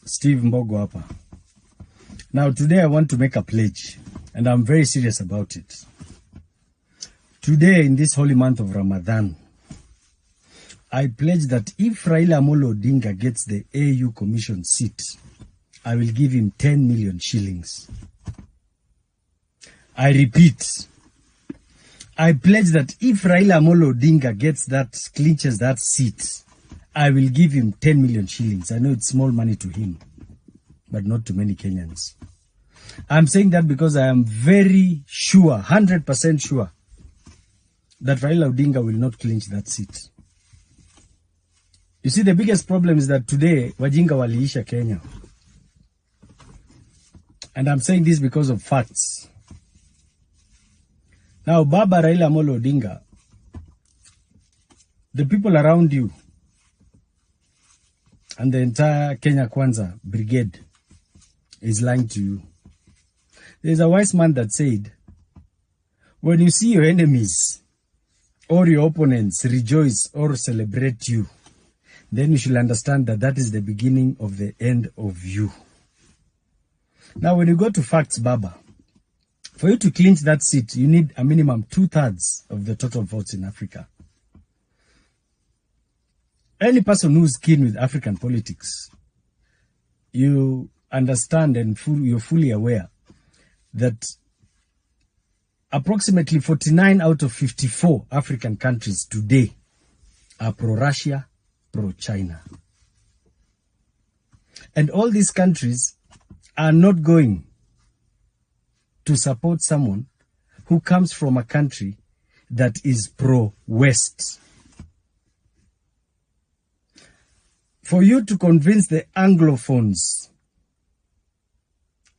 Steve Mbogo hapa. Now today I want to make a pledge, and I'm very serious about it. Today in this holy month of Ramadan, I pledge that if Raila Odinga gets the AU Commission seat, I will give him 10 million shillings. I repeat, I pledge that if Raila Odinga clinches that seat, I will give him 10 million shillings. I know it's small money to him, but not to many Kenyans. I'm saying that because I am very sure, 100% sure, that Raila Odinga will not clinch that seat. You see, the biggest problem is that today, wajinga waliisha Kenya. And I'm saying this because of facts. Now, Baba Raila Odinga, the people around you, and the entire Kenya Kwanza brigade is lying to you. There's a wise man that said, when you see your enemies or your opponents rejoice or celebrate you, then you should understand that that is the beginning of the end of you. Now, when you go to facts, Baba, for you to clinch that seat, you need a minimum 2/3 of the total votes in Africa. Any person who's keen with African politics, you understand and you're fully aware that approximately 49 out of 54 African countries today are pro-Russia, pro-China. And all these countries are not going to support someone who comes from a country that is pro-West. For you to convince the Anglophones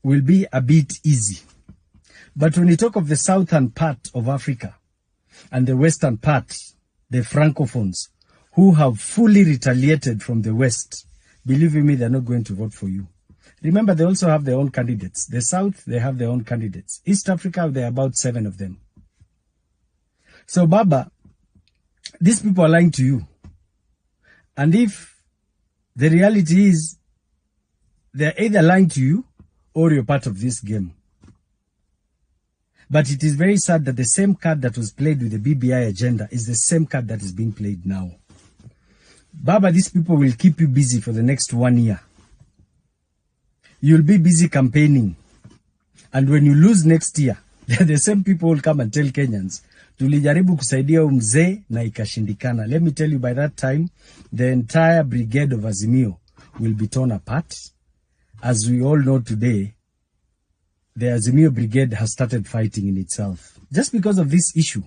will be a bit easy. But when you talk of the southern part of Africa and the western part, the Francophones, who have fully retaliated from the West, believe me, they're not going to vote for you. Remember, they also have their own candidates. The South, they have their own candidates. East Africa, there are about 7 of them. So, Baba, these people are lying to you. And if the reality is they're either lying to you or you're part of this game. But it is very sad that the same card that was played with the BBI agenda is the same card that is being played now. Baba, these people will keep you busy for the next 1 year. You'll be busy campaigning. And when you lose next year, the same people will come and tell Kenyans, tulijaribu kusaidia mzee na ikashindikana. Let me tell you, by that time, the entire brigade of Azimio will be torn apart. As we all know today, the Azimio brigade has started fighting in itself. Just because of this issue.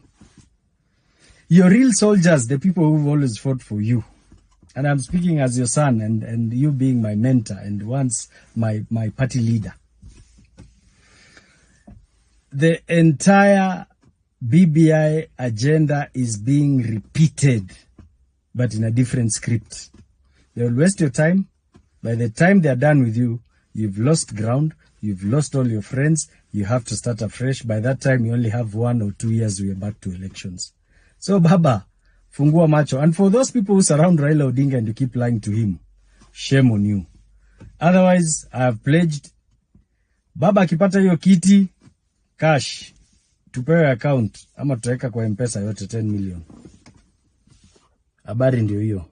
Your real soldiers, the people who've always fought for you, and I'm speaking as your son and you being my mentor and once my party leader. The entire BBI agenda is being repeated, but in a different script. They will waste your time. By the time they're done with you, you've lost ground, you've lost all your friends, you have to start afresh. By that time, you only have 1 or 2 years, we're back to elections. So, Baba, fungua macho. And for those people who surround Raila Odinga and you keep lying to him, shame on you. Otherwise, I have pledged, Baba akipata hiyo kiti, cash, tupewe account, ama tutaweka kwa M-Pesa yote 10 million. Habari ndio hiyo.